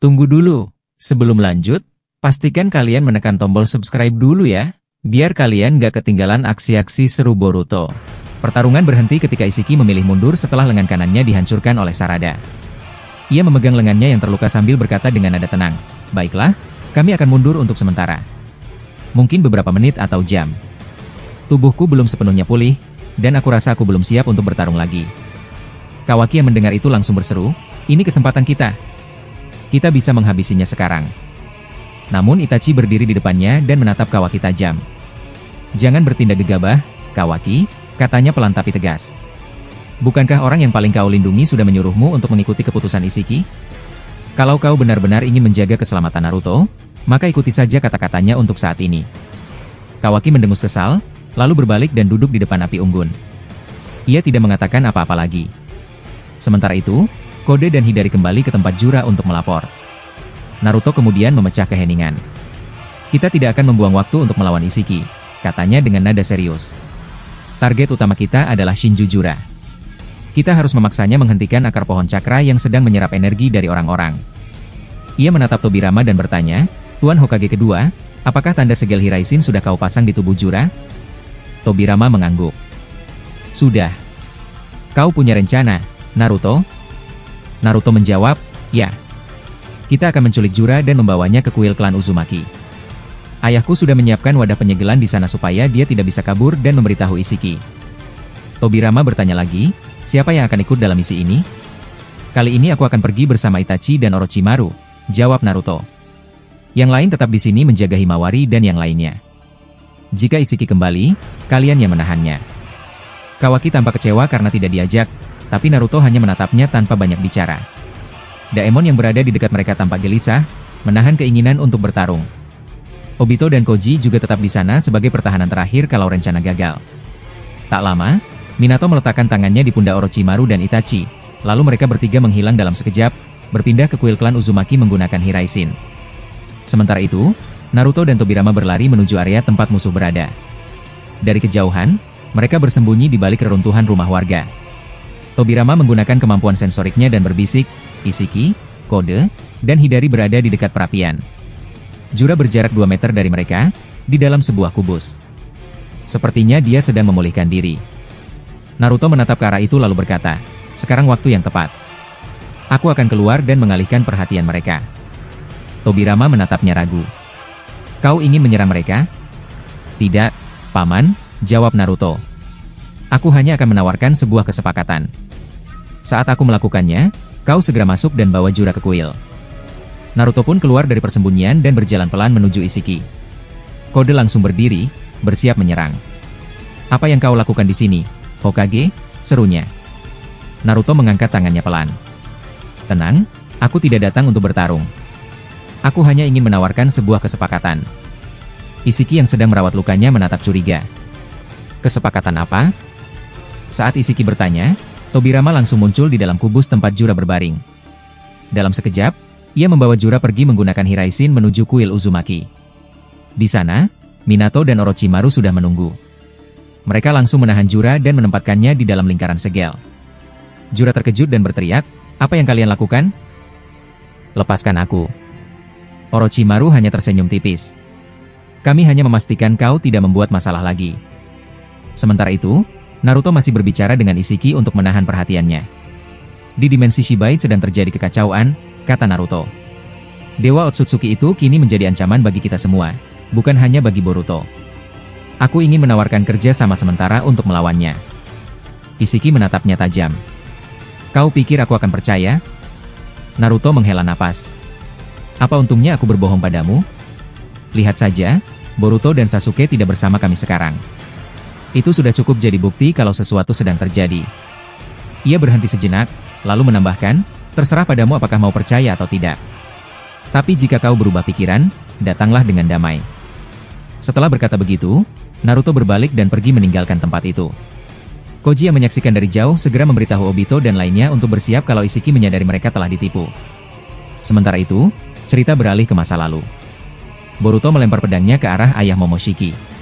Tunggu dulu. Sebelum lanjut, pastikan kalian menekan tombol subscribe dulu ya, biar kalian gak ketinggalan aksi-aksi seru Boruto. Pertarungan berhenti ketika Isshiki memilih mundur setelah lengan kanannya dihancurkan oleh Sarada. Ia memegang lengannya yang terluka sambil berkata dengan nada tenang, "Baiklah, kami akan mundur untuk sementara. Mungkin beberapa menit atau jam. Tubuhku belum sepenuhnya pulih, dan aku rasa aku belum siap untuk bertarung lagi." Kawaki yang mendengar itu langsung berseru, "Ini kesempatan kita. Kita bisa menghabisinya sekarang." Namun Itachi berdiri di depannya dan menatap Kawaki tajam. "Jangan bertindak gegabah, Kawaki," katanya pelan tapi tegas. "Bukankah orang yang paling kau lindungi sudah menyuruhmu untuk mengikuti keputusan Isshiki? Kalau kau benar-benar ingin menjaga keselamatan Naruto, maka ikuti saja kata-katanya untuk saat ini." Kawaki mendengus kesal, lalu berbalik dan duduk di depan api unggun. Ia tidak mengatakan apa-apa lagi. Sementara itu, Kode dan Hidari kembali ke tempat Jura untuk melapor. Naruto kemudian memecah keheningan. "Kita tidak akan membuang waktu untuk melawan Isshiki," katanya dengan nada serius. "Target utama kita adalah Shinju Jura. Kita harus memaksanya menghentikan akar pohon cakra yang sedang menyerap energi dari orang-orang." Ia menatap Tobirama dan bertanya, "Tuan Hokage kedua, apakah tanda segel Hiraisin sudah kau pasang di tubuh Jura?" Tobirama mengangguk. "Sudah. Kau punya rencana, Naruto?" Naruto menjawab, "Ya. Kita akan menculik Jura dan membawanya ke kuil klan Uzumaki. Ayahku sudah menyiapkan wadah penyegelan di sana supaya dia tidak bisa kabur dan memberitahu Isshiki." Tobirama bertanya lagi, "Siapa yang akan ikut dalam misi ini?" "Kali ini aku akan pergi bersama Itachi dan Orochimaru," jawab Naruto. "Yang lain tetap di sini menjaga Himawari dan yang lainnya. Jika Isshiki kembali, kalian yang menahannya." Kawaki tampak kecewa karena tidak diajak, tapi Naruto hanya menatapnya tanpa banyak bicara. Daemon yang berada di dekat mereka tampak gelisah, menahan keinginan untuk bertarung. Obito dan Koji juga tetap di sana sebagai pertahanan terakhir kalau rencana gagal. Tak lama, Minato meletakkan tangannya di pundak Orochimaru dan Itachi, lalu mereka bertiga menghilang dalam sekejap, berpindah ke kuil klan Uzumaki menggunakan Hiraisin. Sementara itu, Naruto dan Tobirama berlari menuju area tempat musuh berada. Dari kejauhan, mereka bersembunyi di balik reruntuhan rumah warga. Tobirama menggunakan kemampuan sensoriknya dan berbisik, "Isshiki, Kode, dan Hidari berada di dekat perapian." Jura berjarak 2 meter dari mereka, di dalam sebuah kubus. Sepertinya dia sedang memulihkan diri. Naruto menatap ke arah itu lalu berkata, "Sekarang waktu yang tepat. Aku akan keluar dan mengalihkan perhatian mereka." Tobirama menatapnya ragu. "Kau ingin menyerang mereka?" "Tidak, Paman," jawab Naruto. "Aku hanya akan menawarkan sebuah kesepakatan. Saat aku melakukannya, kau segera masuk dan bawa Jura ke kuil." Naruto pun keluar dari persembunyian dan berjalan pelan menuju Isshiki. Kode langsung berdiri, bersiap menyerang. "Apa yang kau lakukan di sini, Hokage?" serunya. Naruto mengangkat tangannya pelan. "Tenang, aku tidak datang untuk bertarung. Aku hanya ingin menawarkan sebuah kesepakatan." Isshiki yang sedang merawat lukanya menatap curiga. "Kesepakatan apa?" Saat Isshiki bertanya, Tobirama langsung muncul di dalam kubus tempat Jura berbaring. Dalam sekejap, ia membawa Jura pergi menggunakan Hiraisin menuju kuil Uzumaki. Di sana, Minato dan Orochimaru sudah menunggu. Mereka langsung menahan Jura dan menempatkannya di dalam lingkaran segel. Jura terkejut dan berteriak, "Apa yang kalian lakukan?" "Lepaskan aku." Orochimaru hanya tersenyum tipis. "Kami hanya memastikan kau tidak membuat masalah lagi." Sementara itu, Naruto masih berbicara dengan Isshiki untuk menahan perhatiannya. "Di dimensi Shibai sedang terjadi kekacauan," kata Naruto. "Dewa Otsutsuki itu kini menjadi ancaman bagi kita semua, bukan hanya bagi Boruto. Aku ingin menawarkan kerja sama sementara untuk melawannya." Isshiki menatapnya tajam. "Kau pikir aku akan percaya?" Naruto menghela napas. "Apa untungnya aku berbohong padamu? Lihat saja, Boruto dan Sasuke tidak bersama kami sekarang. Itu sudah cukup jadi bukti kalau sesuatu sedang terjadi." Ia berhenti sejenak, lalu menambahkan, "Terserah padamu apakah mau percaya atau tidak. Tapi jika kau berubah pikiran, datanglah dengan damai." Setelah berkata begitu, Naruto berbalik dan pergi meninggalkan tempat itu. Koji yang menyaksikan dari jauh segera memberitahu Obito dan lainnya untuk bersiap kalau Isshiki menyadari mereka telah ditipu. Sementara itu, cerita beralih ke masa lalu. Boruto melempar pedangnya ke arah ayah Momoshiki.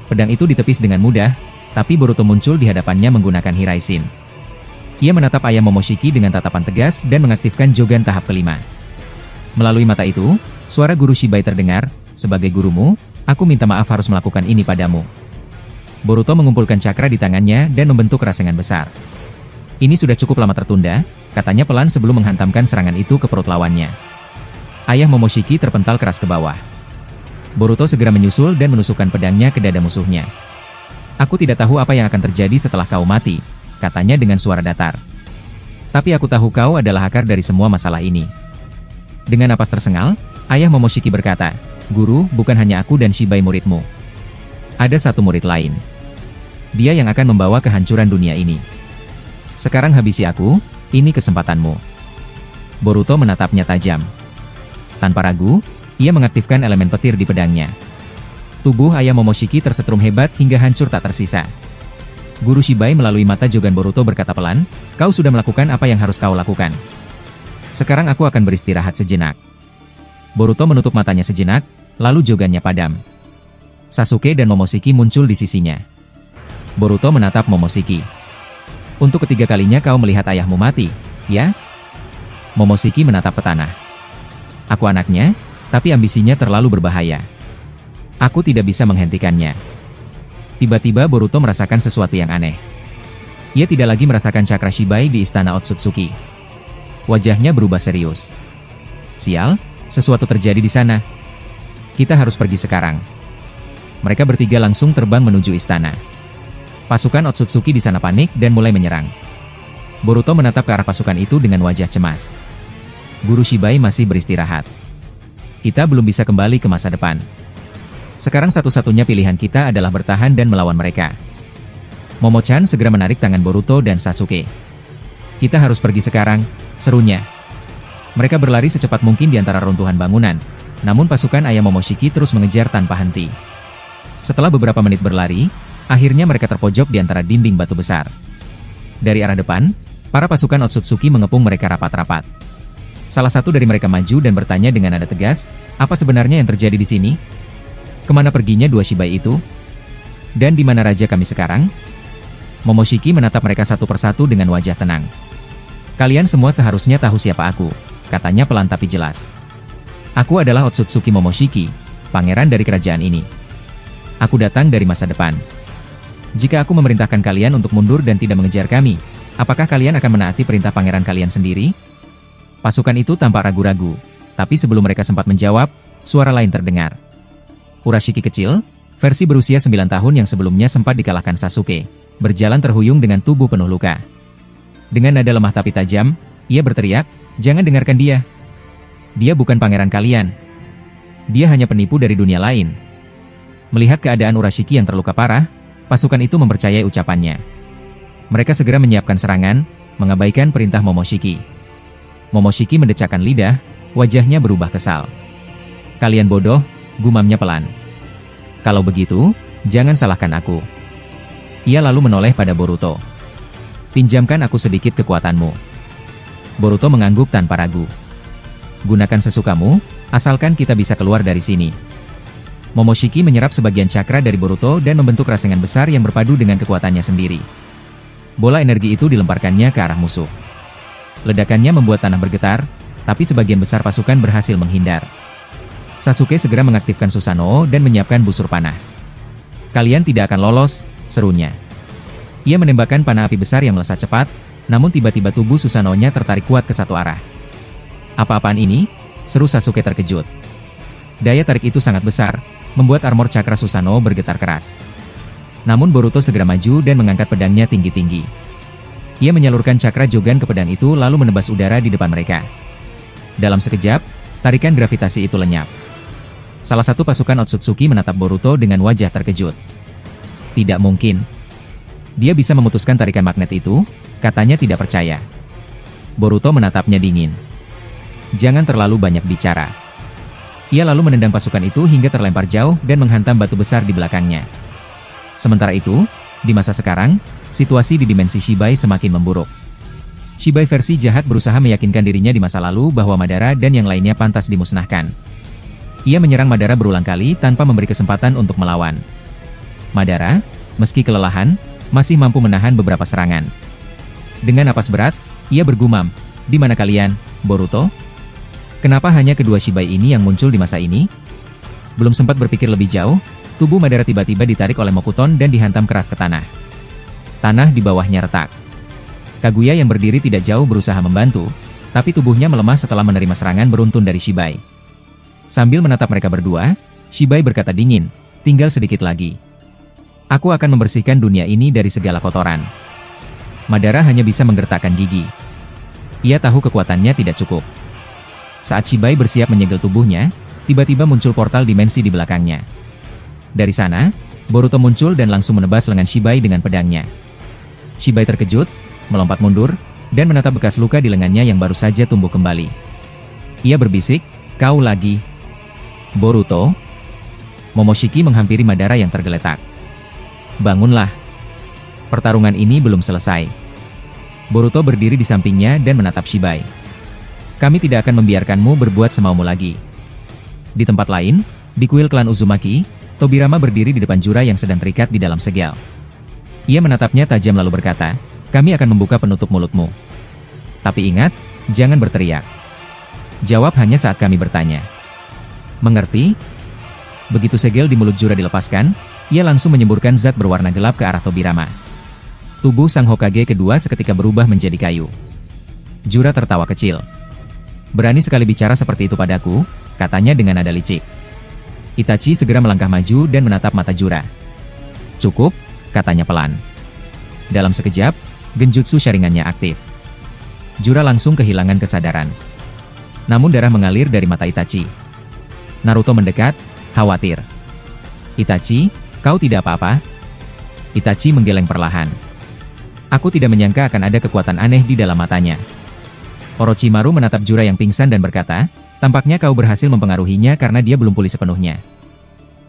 Pedang itu ditepis dengan mudah, tapi Boruto muncul di hadapannya menggunakan Hiraisin. Ia menatap ayah Momoshiki dengan tatapan tegas dan mengaktifkan Jogan tahap kelima. Melalui mata itu, suara guru Shibai terdengar, "Sebagai gurumu, aku minta maaf harus melakukan ini padamu." Boruto mengumpulkan cakra di tangannya dan membentuk rasengan besar. Ini sudah cukup lama tertunda, katanya pelan sebelum menghantamkan serangan itu ke perut lawannya. Ayah Momoshiki terpental keras ke bawah. Boruto segera menyusul dan menusukkan pedangnya ke dada musuhnya. "Aku tidak tahu apa yang akan terjadi setelah kau mati," katanya dengan suara datar. "Tapi aku tahu kau adalah akar dari semua masalah ini." Dengan napas tersengal, ayah Momoshiki berkata, "Guru, bukan hanya aku dan Shibai muridmu. Ada satu murid lain. Dia yang akan membawa kehancuran dunia ini. Sekarang habisi aku, ini kesempatanmu." Boruto menatapnya tajam. Tanpa ragu, ia mengaktifkan elemen petir di pedangnya. Tubuh ayah Momoshiki tersetrum hebat hingga hancur tak tersisa. Guru Shibai melalui mata Jogan Boruto berkata pelan, "Kau sudah melakukan apa yang harus kau lakukan. Sekarang aku akan beristirahat sejenak." Boruto menutup matanya sejenak, lalu jogannya padam. Sasuke dan Momoshiki muncul di sisinya. Boruto menatap Momoshiki. "Untuk ketiga kalinya kau melihat ayahmu mati, ya?" Momoshiki menatap ke tanah. "Aku anaknya, tapi ambisinya terlalu berbahaya. Aku tidak bisa menghentikannya." Tiba-tiba Boruto merasakan sesuatu yang aneh. Ia tidak lagi merasakan cakra Shibai di istana Otsutsuki. Wajahnya berubah serius. "Sial, sesuatu terjadi di sana. Kita harus pergi sekarang." Mereka bertiga langsung terbang menuju istana. Pasukan Otsutsuki di sana panik dan mulai menyerang. Boruto menatap ke arah pasukan itu dengan wajah cemas. Guru Shibai masih beristirahat. Kita belum bisa kembali ke masa depan. Sekarang satu-satunya pilihan kita adalah bertahan dan melawan mereka. Momo-chan segera menarik tangan Boruto dan Sasuke. "Kita harus pergi sekarang," serunya. Mereka berlari secepat mungkin di antara runtuhan bangunan, namun pasukan ayah Momoshiki terus mengejar tanpa henti. Setelah beberapa menit berlari, akhirnya mereka terpojok di antara dinding batu besar. Dari arah depan, para pasukan Otsutsuki mengepung mereka rapat-rapat. Salah satu dari mereka maju dan bertanya dengan nada tegas, "Apa sebenarnya yang terjadi di sini? Kemana perginya dua Shibai itu? Dan di mana raja kami sekarang?" Momoshiki menatap mereka satu persatu dengan wajah tenang. "Kalian semua seharusnya tahu siapa aku," katanya pelan tapi jelas. "Aku adalah Otsutsuki Momoshiki, pangeran dari kerajaan ini. Aku datang dari masa depan. Jika aku memerintahkan kalian untuk mundur dan tidak mengejar kami, apakah kalian akan menaati perintah pangeran kalian sendiri?" Pasukan itu tampak ragu-ragu, tapi sebelum mereka sempat menjawab, suara lain terdengar. Urashiki kecil, versi berusia 9 tahun yang sebelumnya sempat dikalahkan Sasuke, berjalan terhuyung dengan tubuh penuh luka. Dengan nada lemah tapi tajam, ia berteriak, "Jangan dengarkan dia. Dia bukan pangeran kalian. Dia hanya penipu dari dunia lain." Melihat keadaan Urashiki yang terluka parah, pasukan itu mempercayai ucapannya. Mereka segera menyiapkan serangan, mengabaikan perintah Momoshiki. Momoshiki mendecakkan lidah, wajahnya berubah kesal. "Kalian bodoh," gumamnya pelan. "Kalau begitu, jangan salahkan aku." Ia lalu menoleh pada Boruto. "Pinjamkan aku sedikit kekuatanmu." Boruto mengangguk tanpa ragu. "Gunakan sesukamu, asalkan kita bisa keluar dari sini." Momoshiki menyerap sebagian cakra dari Boruto dan membentuk rasengan besar yang berpadu dengan kekuatannya sendiri. Bola energi itu dilemparkannya ke arah musuh. Ledakannya membuat tanah bergetar, tapi sebagian besar pasukan berhasil menghindar. Sasuke segera mengaktifkan Susanoo dan menyiapkan busur panah. "Kalian tidak akan lolos," serunya. Ia menembakkan panah api besar yang melesat cepat, namun tiba-tiba tubuh Susanoo-nya tertarik kuat ke satu arah. "Apa-apaan ini?" seru Sasuke terkejut. Daya tarik itu sangat besar, membuat armor cakra Susanoo bergetar keras. Namun Boruto segera maju dan mengangkat pedangnya tinggi-tinggi. Ia menyalurkan cakra Jogan ke pedang itu lalu menebas udara di depan mereka. Dalam sekejap, tarikan gravitasi itu lenyap. Salah satu pasukan Otsutsuki menatap Boruto dengan wajah terkejut. "Tidak mungkin. Dia bisa memutuskan tarikan magnet itu," katanya tidak percaya. Boruto menatapnya dingin. "Jangan terlalu banyak bicara." Ia lalu menendang pasukan itu hingga terlempar jauh dan menghantam batu besar di belakangnya. Sementara itu, di masa sekarang, situasi di dimensi Shibai semakin memburuk. Shibai versi jahat berusaha meyakinkan dirinya di masa lalu bahwa Madara dan yang lainnya pantas dimusnahkan. Ia menyerang Madara berulang kali tanpa memberi kesempatan untuk melawan. Madara, meski kelelahan, masih mampu menahan beberapa serangan. Dengan napas berat, ia bergumam, "Di mana kalian, Boruto?" Kenapa hanya kedua Shibai ini yang muncul di masa ini? Belum sempat berpikir lebih jauh, tubuh Madara tiba-tiba ditarik oleh Mokuton dan dihantam keras ke tanah. Tanah di bawahnya retak. Kaguya yang berdiri tidak jauh berusaha membantu, tapi tubuhnya melemah setelah menerima serangan beruntun dari Shibai. Sambil menatap mereka berdua, Shibai berkata dingin, tinggal sedikit lagi. Aku akan membersihkan dunia ini dari segala kotoran. Madara hanya bisa menggertakkan gigi. Ia tahu kekuatannya tidak cukup. Saat Shibai bersiap menyegel tubuhnya, tiba-tiba muncul portal dimensi di belakangnya. Dari sana, Boruto muncul dan langsung menebas lengan Shibai dengan pedangnya. Shibai terkejut, melompat mundur, dan menatap bekas luka di lengannya yang baru saja tumbuh kembali. Ia berbisik, "Kau lagi?" "Boruto?" Momoshiki menghampiri Madara yang tergeletak. "Bangunlah. Pertarungan ini belum selesai." Boruto berdiri di sampingnya dan menatap Shibai. "Kami tidak akan membiarkanmu berbuat semaumu lagi." Di tempat lain, di kuil klan Uzumaki, Tobirama berdiri di depan Jura yang sedang terikat di dalam segel. Ia menatapnya tajam lalu berkata, "Kami akan membuka penutup mulutmu. Tapi ingat, jangan berteriak. Jawab hanya saat kami bertanya." "Mengerti?" Begitu segel di mulut Jura dilepaskan, ia langsung menyemburkan zat berwarna gelap ke arah Tobirama. Tubuh sang Hokage kedua seketika berubah menjadi kayu. Jura tertawa kecil. "Berani sekali bicara seperti itu padaku," katanya dengan nada licik. Itachi segera melangkah maju dan menatap mata Jura. "Cukup," katanya pelan. Dalam sekejap, genjutsu Sharingan-nya aktif. Jura langsung kehilangan kesadaran. Namun darah mengalir dari mata Itachi. Naruto mendekat, khawatir. "Itachi, kau tidak apa-apa?" Itachi menggeleng perlahan. "Aku tidak menyangka akan ada kekuatan aneh di dalam matanya." Orochimaru menatap Jura yang pingsan dan berkata, "Tampaknya kau berhasil mempengaruhinya karena dia belum pulih sepenuhnya.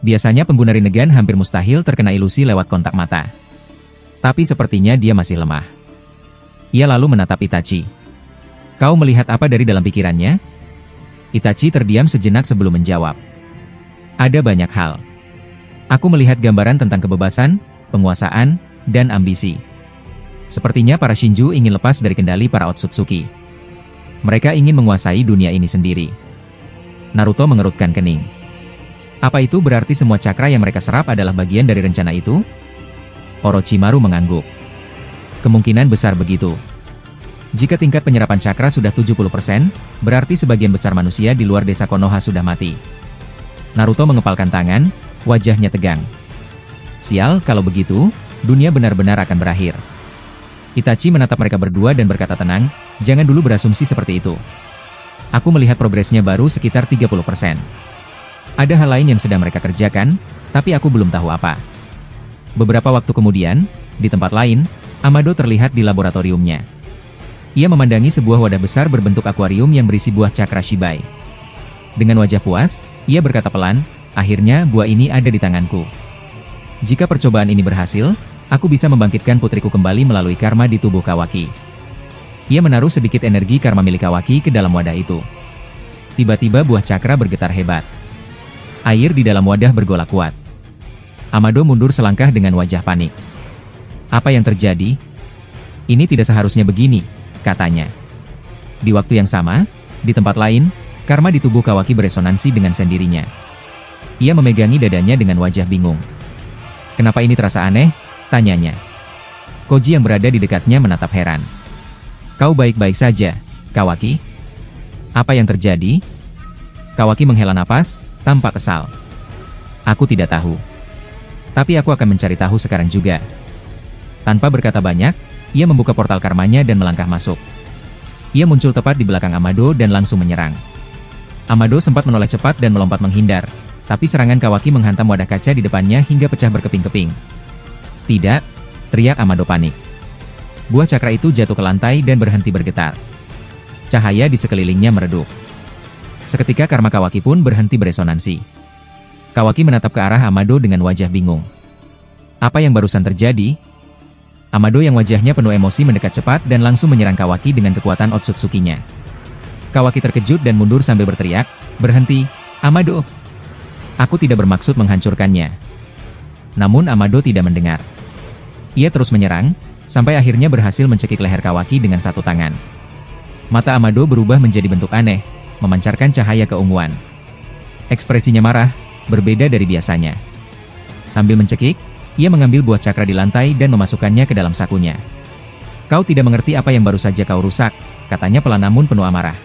Biasanya pengguna Rinnegan hampir mustahil terkena ilusi lewat kontak mata. Tapi sepertinya dia masih lemah." Ia lalu menatap Itachi. "Kau melihat apa dari dalam pikirannya?" Itachi terdiam sejenak sebelum menjawab. "Ada banyak hal. Aku melihat gambaran tentang kebebasan, penguasaan, dan ambisi. Sepertinya para Shinju ingin lepas dari kendali para Otsutsuki. Mereka ingin menguasai dunia ini sendiri." Naruto mengerutkan kening. "Apa itu berarti semua cakra yang mereka serap adalah bagian dari rencana itu?" Orochimaru mengangguk. "Kemungkinan besar begitu. Jika tingkat penyerapan cakra sudah 70%, berarti sebagian besar manusia di luar desa Konoha sudah mati." Naruto mengepalkan tangan, wajahnya tegang. "Sial, kalau begitu, dunia benar-benar akan berakhir." Itachi menatap mereka berdua dan berkata tenang, "Jangan dulu berasumsi seperti itu. Aku melihat progresnya baru sekitar 30%. Ada hal lain yang sedang mereka kerjakan, tapi aku belum tahu apa." Beberapa waktu kemudian, di tempat lain, Amado terlihat di laboratoriumnya. Ia memandangi sebuah wadah besar berbentuk akuarium yang berisi buah cakra Shibai. Dengan wajah puas, ia berkata pelan, "Akhirnya buah ini ada di tanganku. Jika percobaan ini berhasil, aku bisa membangkitkan putriku kembali melalui karma di tubuh Kawaki." Ia menaruh sedikit energi karma milik Kawaki ke dalam wadah itu. Tiba-tiba buah cakra bergetar hebat. Air di dalam wadah bergolak kuat. Amado mundur selangkah dengan wajah panik. "Apa yang terjadi? Ini tidak seharusnya begini," katanya. Di waktu yang sama, di tempat lain, karma di tubuh Kawaki beresonansi dengan sendirinya. Ia memegangi dadanya dengan wajah bingung. "Kenapa ini terasa aneh?" tanyanya. Koji yang berada di dekatnya menatap heran. "Kau baik-baik saja, Kawaki? Apa yang terjadi?" Kawaki menghela napas, tampak kesal. "Aku tidak tahu. Tapi aku akan mencari tahu sekarang juga." Tanpa berkata banyak, ia membuka portal karmanya dan melangkah masuk. Ia muncul tepat di belakang Amado dan langsung menyerang. Amado sempat menoleh cepat dan melompat menghindar, tapi serangan Kawaki menghantam wadah kaca di depannya hingga pecah berkeping-keping. "Tidak!" teriak Amado panik. Buah cakra itu jatuh ke lantai dan berhenti bergetar. Cahaya di sekelilingnya meredup. Seketika karma Kawaki pun berhenti beresonansi. Kawaki menatap ke arah Amado dengan wajah bingung. Apa yang barusan terjadi? Amado yang wajahnya penuh emosi mendekat cepat dan langsung menyerang Kawaki dengan kekuatan Otsutsuki-nya. Kawaki terkejut dan mundur sambil berteriak, "Berhenti, Amado! Aku tidak bermaksud menghancurkannya." Namun Amado tidak mendengar. Ia terus menyerang, sampai akhirnya berhasil mencekik leher Kawaki dengan satu tangan. Mata Amado berubah menjadi bentuk aneh, memancarkan cahaya keunguan. Ekspresinya marah, berbeda dari biasanya. Sambil mencekik, ia mengambil buah cakra di lantai dan memasukkannya ke dalam sakunya. Kau tidak mengerti apa yang baru saja kau rusak, katanya pelan namun penuh amarah.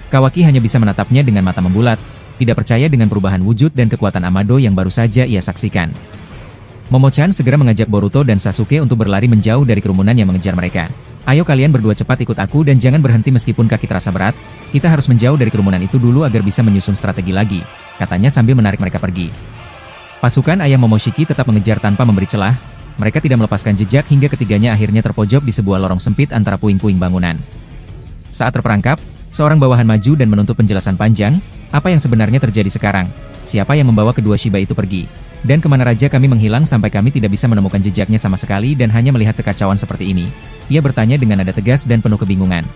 Kawaki hanya bisa menatapnya dengan mata membulat, tidak percaya dengan perubahan wujud dan kekuatan Amado yang baru saja ia saksikan. Momo-chan segera mengajak Boruto dan Sasuke untuk berlari menjauh dari kerumunan yang mengejar mereka. Ayo kalian berdua cepat ikut aku dan jangan berhenti meskipun kaki terasa berat, kita harus menjauh dari kerumunan itu dulu agar bisa menyusun strategi lagi, katanya sambil menarik mereka pergi. Pasukan ayah Momoshiki tetap mengejar tanpa memberi celah, mereka tidak melepaskan jejak hingga ketiganya akhirnya terpojok di sebuah lorong sempit antara puing-puing bangunan. Saat terperangkap, seorang bawahan maju dan menuntut penjelasan panjang, apa yang sebenarnya terjadi sekarang, siapa yang membawa kedua Shiba itu pergi, dan kemana raja kami menghilang sampai kami tidak bisa menemukan jejaknya sama sekali dan hanya melihat kekacauan seperti ini. Ia bertanya dengan nada tegas dan penuh kebingungan.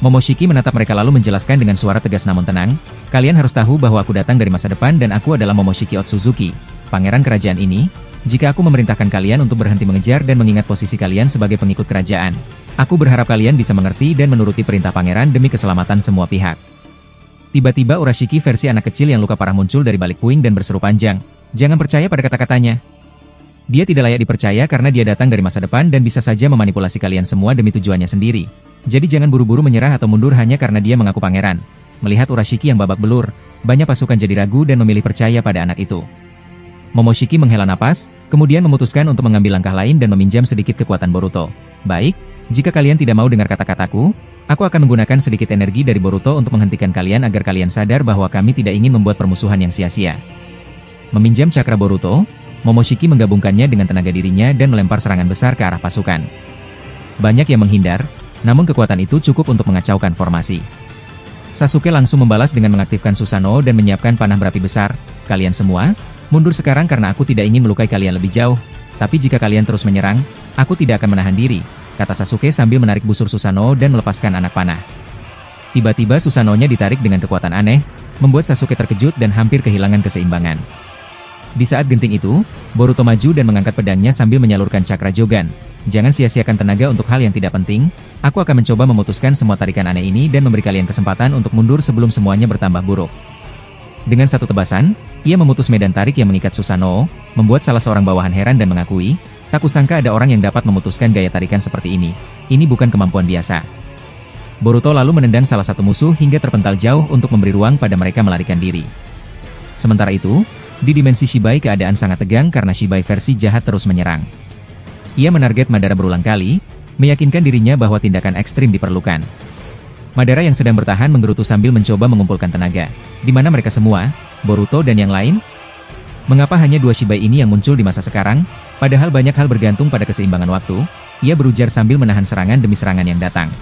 Momoshiki menatap mereka lalu menjelaskan dengan suara tegas namun tenang, kalian harus tahu bahwa aku datang dari masa depan dan aku adalah Momoshiki Otsutsuki, pangeran kerajaan ini. Jika aku memerintahkan kalian untuk berhenti mengejar dan mengingat posisi kalian sebagai pengikut kerajaan, aku berharap kalian bisa mengerti dan menuruti perintah pangeran demi keselamatan semua pihak. Tiba-tiba Urashiki versi anak kecil yang luka parah muncul dari balik puing dan berseru panjang, jangan percaya pada kata-katanya. Dia tidak layak dipercaya karena dia datang dari masa depan dan bisa saja memanipulasi kalian semua demi tujuannya sendiri. Jadi jangan buru-buru menyerah atau mundur hanya karena dia mengaku pangeran. Melihat Urashiki yang babak belur, banyak pasukan jadi ragu dan memilih percaya pada anak itu. Momoshiki menghela napas, kemudian memutuskan untuk mengambil langkah lain dan meminjam sedikit kekuatan Boruto. Baik, jika kalian tidak mau dengar kata-kataku, aku akan menggunakan sedikit energi dari Boruto untuk menghentikan kalian agar kalian sadar bahwa kami tidak ingin membuat permusuhan yang sia-sia. Meminjam cakra Boruto, Momoshiki menggabungkannya dengan tenaga dirinya dan melempar serangan besar ke arah pasukan. Banyak yang menghindar, namun kekuatan itu cukup untuk mengacaukan formasi. Sasuke langsung membalas dengan mengaktifkan Susanoo dan menyiapkan panah berapi besar. Kalian semua, mundur sekarang karena aku tidak ingin melukai kalian lebih jauh. Tapi jika kalian terus menyerang, aku tidak akan menahan diri, kata Sasuke sambil menarik busur Susanoo dan melepaskan anak panah. Tiba-tiba Susanoo-nya ditarik dengan kekuatan aneh, membuat Sasuke terkejut dan hampir kehilangan keseimbangan. Di saat genting itu, Boruto maju dan mengangkat pedangnya sambil menyalurkan cakra Jogan. Jangan sia-siakan tenaga untuk hal yang tidak penting, aku akan mencoba memutuskan semua tarikan aneh ini dan memberi kalian kesempatan untuk mundur sebelum semuanya bertambah buruk. Dengan satu tebasan, ia memutus medan tarik yang mengikat Susanoo, membuat salah seorang bawahan heran dan mengakui, tak kusangka ada orang yang dapat memutuskan gaya tarikan seperti ini. Ini bukan kemampuan biasa. Boruto lalu menendang salah satu musuh hingga terpental jauh untuk memberi ruang pada mereka melarikan diri. Sementara itu, di dimensi Shibai keadaan sangat tegang karena Shibai versi jahat terus menyerang. Ia menarget Madara berulang kali, meyakinkan dirinya bahwa tindakan ekstrim diperlukan. Madara yang sedang bertahan menggerutu sambil mencoba mengumpulkan tenaga. Di mana mereka semua, Boruto dan yang lain? Mengapa hanya dua Shibai ini yang muncul di masa sekarang? Padahal banyak hal bergantung pada keseimbangan waktu, ia berujar sambil menahan serangan demi serangan yang datang.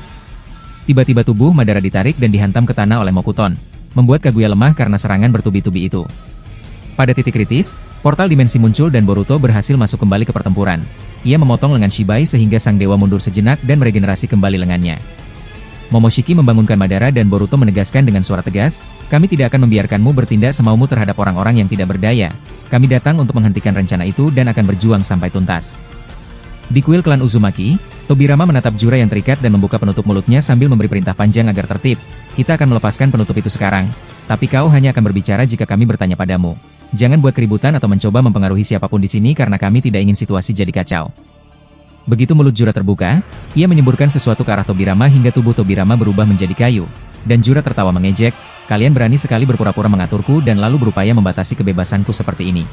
Tiba-tiba tubuh Madara ditarik dan dihantam ke tanah oleh Mokuton, membuat Kaguya lemah karena serangan bertubi-tubi itu. Pada titik kritis, portal dimensi muncul dan Boruto berhasil masuk kembali ke pertempuran. Ia memotong lengan Shibai sehingga sang dewa mundur sejenak dan meregenerasi kembali lengannya. Momoshiki membangunkan Madara dan Boruto menegaskan dengan suara tegas, kami tidak akan membiarkanmu bertindak semaumu terhadap orang-orang yang tidak berdaya. Kami datang untuk menghentikan rencana itu dan akan berjuang sampai tuntas. Di kuil klan Uzumaki, Tobirama menatap Jura yang terikat dan membuka penutup mulutnya sambil memberi perintah panjang agar tertib. Kita akan melepaskan penutup itu sekarang, tapi kau hanya akan berbicara jika kami bertanya padamu. Jangan buat keributan atau mencoba mempengaruhi siapapun di sini karena kami tidak ingin situasi jadi kacau. Begitu mulut Jura terbuka, ia menyemburkan sesuatu ke arah Tobirama hingga tubuh Tobirama berubah menjadi kayu. Dan Jura tertawa mengejek, kalian berani sekali berpura-pura mengaturku dan lalu berupaya membatasi kebebasanku seperti ini.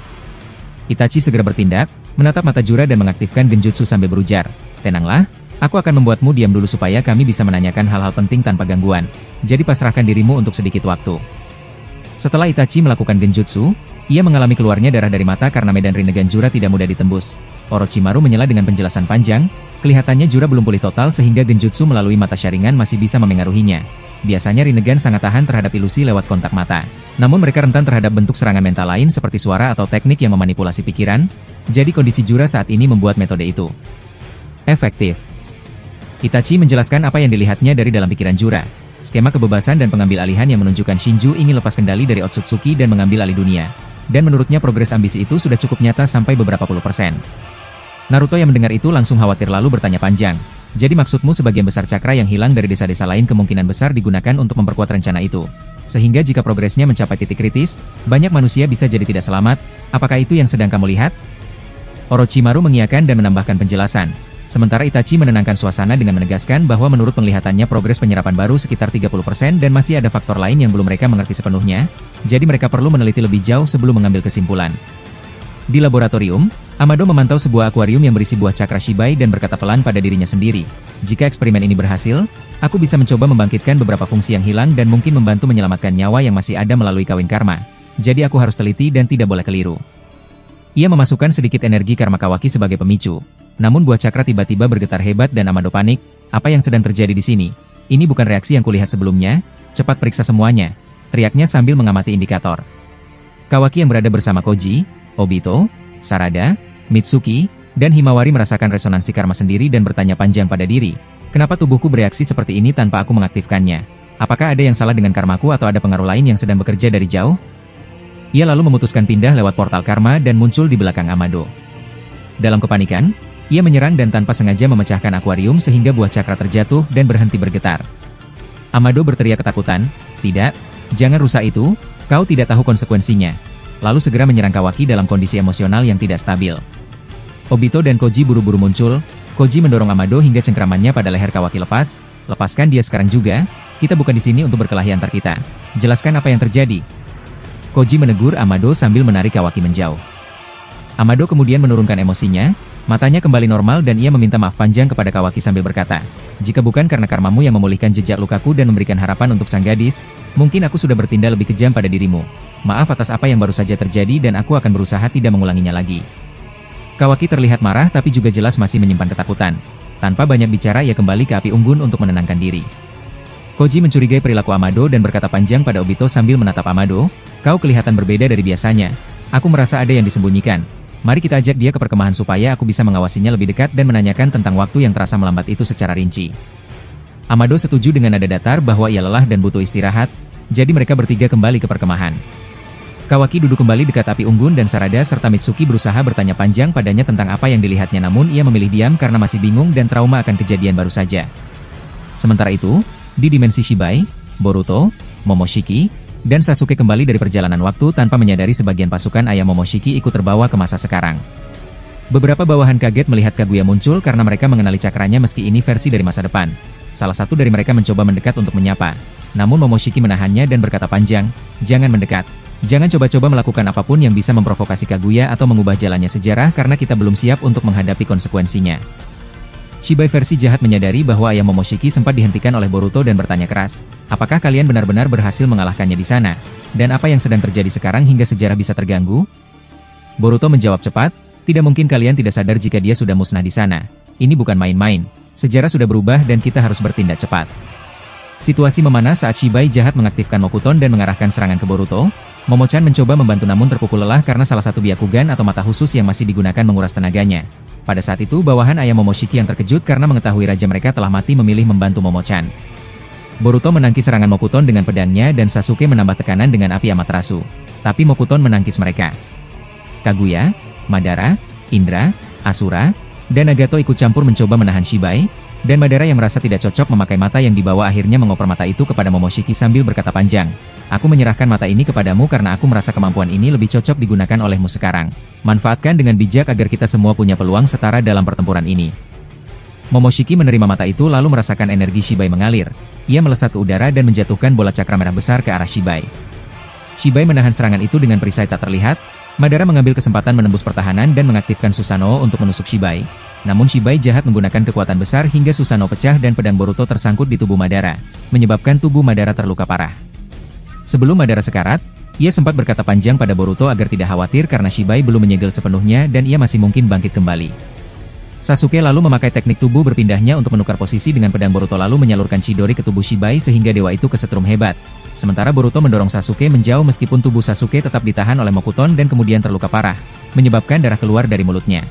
Itachi segera bertindak, menatap mata Jura dan mengaktifkan genjutsu sambil berujar, tenanglah, aku akan membuatmu diam dulu supaya kami bisa menanyakan hal-hal penting tanpa gangguan. Jadi pasrahkan dirimu untuk sedikit waktu. Setelah Itachi melakukan genjutsu, ia mengalami keluarnya darah dari mata karena medan Rinnegan Jura tidak mudah ditembus. Orochimaru menyela dengan penjelasan panjang, kelihatannya Jura belum pulih total sehingga genjutsu melalui mata Sharingan masih bisa memengaruhinya. Biasanya Rinnegan sangat tahan terhadap ilusi lewat kontak mata. Namun mereka rentan terhadap bentuk serangan mental lain seperti suara atau teknik yang memanipulasi pikiran, jadi kondisi Jura saat ini membuat metode itu efektif. Itachi menjelaskan apa yang dilihatnya dari dalam pikiran Jura. Skema kebebasan dan pengambil alihan yang menunjukkan Shinju ingin lepas kendali dari Otsutsuki dan mengambil alih dunia. Dan menurutnya progres ambisi itu sudah cukup nyata sampai beberapa puluh %. Naruto yang mendengar itu langsung khawatir lalu bertanya panjang, Jadi maksudmu sebagian besar cakra yang hilang dari desa-desa lain kemungkinan besar digunakan untuk memperkuat rencana itu. Sehingga jika progresnya mencapai titik kritis, banyak manusia bisa jadi tidak selamat. Apakah itu yang sedang kamu lihat? Orochimaru mengiyakan dan menambahkan penjelasan. Sementara Itachi menenangkan suasana dengan menegaskan bahwa menurut penglihatannya progres penyerapan baru sekitar 30% dan masih ada faktor lain yang belum mereka mengerti sepenuhnya, jadi mereka perlu meneliti lebih jauh sebelum mengambil kesimpulan. Di laboratorium, Amado memantau sebuah akuarium yang berisi buah cakra Shibai dan berkata pelan pada dirinya sendiri, jika eksperimen ini berhasil, aku bisa mencoba membangkitkan beberapa fungsi yang hilang dan mungkin membantu menyelamatkan nyawa yang masih ada melalui kawin karma. Jadi aku harus teliti dan tidak boleh keliru. Ia memasukkan sedikit energi karma Kawaki sebagai pemicu. Namun buah cakra tiba-tiba bergetar hebat dan Amado panik. Apa yang sedang terjadi di sini? Ini bukan reaksi yang kulihat sebelumnya. Cepat periksa semuanya, teriaknya sambil mengamati indikator. Kawaki yang berada bersama Koji, Obito, Sarada, Mitsuki, dan Himawari merasakan resonansi karma sendiri dan bertanya panjang pada diri. Kenapa tubuhku bereaksi seperti ini tanpa aku mengaktifkannya? Apakah ada yang salah dengan karmaku atau ada pengaruh lain yang sedang bekerja dari jauh? Ia lalu memutuskan pindah lewat portal karma dan muncul di belakang Amado. Dalam kepanikan, ia menyerang dan tanpa sengaja memecahkan akuarium sehingga buah cakra terjatuh dan berhenti bergetar. Amado berteriak ketakutan, "Tidak, jangan rusak itu, kau tidak tahu konsekuensinya." Lalu segera menyerang Kawaki dalam kondisi emosional yang tidak stabil. Obito dan Koji buru-buru muncul. Koji mendorong Amado hingga cengkramannya pada leher Kawaki lepas. "Lepaskan dia sekarang juga, kita bukan di sini untuk berkelahi antar kita. Jelaskan apa yang terjadi." Koji menegur Amado sambil menarik Kawaki menjauh. Amado kemudian menurunkan emosinya, matanya kembali normal dan ia meminta maaf panjang kepada Kawaki sambil berkata, "Jika bukan karena karmamu yang memulihkan jejak lukaku dan memberikan harapan untuk sang gadis, mungkin aku sudah bertindak lebih kejam pada dirimu. Maaf atas apa yang baru saja terjadi dan aku akan berusaha tidak mengulanginya lagi." Kawaki terlihat marah tapi juga jelas masih menyimpan ketakutan. Tanpa banyak bicara ia kembali ke api unggun untuk menenangkan diri. Koji mencurigai perilaku Amado dan berkata panjang pada Obito sambil menatap Amado, "Kau kelihatan berbeda dari biasanya. Aku merasa ada yang disembunyikan. Mari kita ajak dia ke perkemahan supaya aku bisa mengawasinya lebih dekat dan menanyakan tentang waktu yang terasa melambat itu secara rinci." Amado setuju dengan nada datar bahwa ia lelah dan butuh istirahat, jadi mereka bertiga kembali ke perkemahan. Kawaki duduk kembali dekat api unggun dan Sarada serta Mitsuki berusaha bertanya panjang padanya tentang apa yang dilihatnya namun ia memilih diam karena masih bingung dan trauma akan kejadian baru saja. Sementara itu, di dimensi Shibai, Boruto, Momoshiki, dan Sasuke kembali dari perjalanan waktu tanpa menyadari sebagian pasukan ayah Momoshiki ikut terbawa ke masa sekarang. Beberapa bawahan kaget melihat Kaguya muncul karena mereka mengenali cakranya meski ini versi dari masa depan. Salah satu dari mereka mencoba mendekat untuk menyapa. Namun Momoshiki menahannya dan berkata panjang, "Jangan mendekat. Jangan coba-coba melakukan apapun yang bisa memprovokasi Kaguya atau mengubah jalannya sejarah karena kita belum siap untuk menghadapi konsekuensinya." Shibai versi jahat menyadari bahwa ayah Momoshiki sempat dihentikan oleh Boruto dan bertanya keras, "Apakah kalian benar-benar berhasil mengalahkannya di sana? Dan apa yang sedang terjadi sekarang hingga sejarah bisa terganggu?" Boruto menjawab cepat, "Tidak mungkin kalian tidak sadar jika dia sudah musnah di sana. Ini bukan main-main. Sejarah sudah berubah dan kita harus bertindak cepat." Situasi memanas saat Shibai jahat mengaktifkan Mokuton dan mengarahkan serangan ke Boruto. Momochan mencoba membantu namun terpukul lelah karena salah satu Byakugan atau mata khusus yang masih digunakan menguras tenaganya. Pada saat itu bawahan ayah Momoshiki yang terkejut karena mengetahui raja mereka telah mati memilih membantu Momochan. Boruto menangkis serangan Mokuton dengan pedangnya dan Sasuke menambah tekanan dengan api Amaterasu. Tapi Mokuton menangkis mereka. Kaguya, Madara, Indra, Asura, dan Nagato ikut campur mencoba menahan Shibai, dan Madara yang merasa tidak cocok memakai mata yang dibawa akhirnya mengoper mata itu kepada Momoshiki sambil berkata panjang, "Aku menyerahkan mata ini kepadamu karena aku merasa kemampuan ini lebih cocok digunakan olehmu sekarang. Manfaatkan dengan bijak agar kita semua punya peluang setara dalam pertempuran ini." Momoshiki menerima mata itu lalu merasakan energi Shibai mengalir. Ia melesat ke udara dan menjatuhkan bola cakra merah besar ke arah Shibai. Shibai menahan serangan itu dengan perisai tak terlihat. Madara mengambil kesempatan menembus pertahanan dan mengaktifkan Susanoo untuk menusuk Shibai. Namun Shibai jahat menggunakan kekuatan besar hingga Susanoo pecah dan pedang Boruto tersangkut di tubuh Madara, menyebabkan tubuh Madara terluka parah. Sebelum Madara sekarat, ia sempat berkata panjang pada Boruto agar tidak khawatir karena Shibai belum menyegel sepenuhnya dan ia masih mungkin bangkit kembali. Sasuke lalu memakai teknik tubuh berpindahnya untuk menukar posisi dengan pedang Boruto lalu menyalurkan Chidori ke tubuh Shibai sehingga dewa itu kesetrum hebat. Sementara Boruto mendorong Sasuke menjauh meskipun tubuh Sasuke tetap ditahan oleh Mokuton dan kemudian terluka parah, menyebabkan darah keluar dari mulutnya.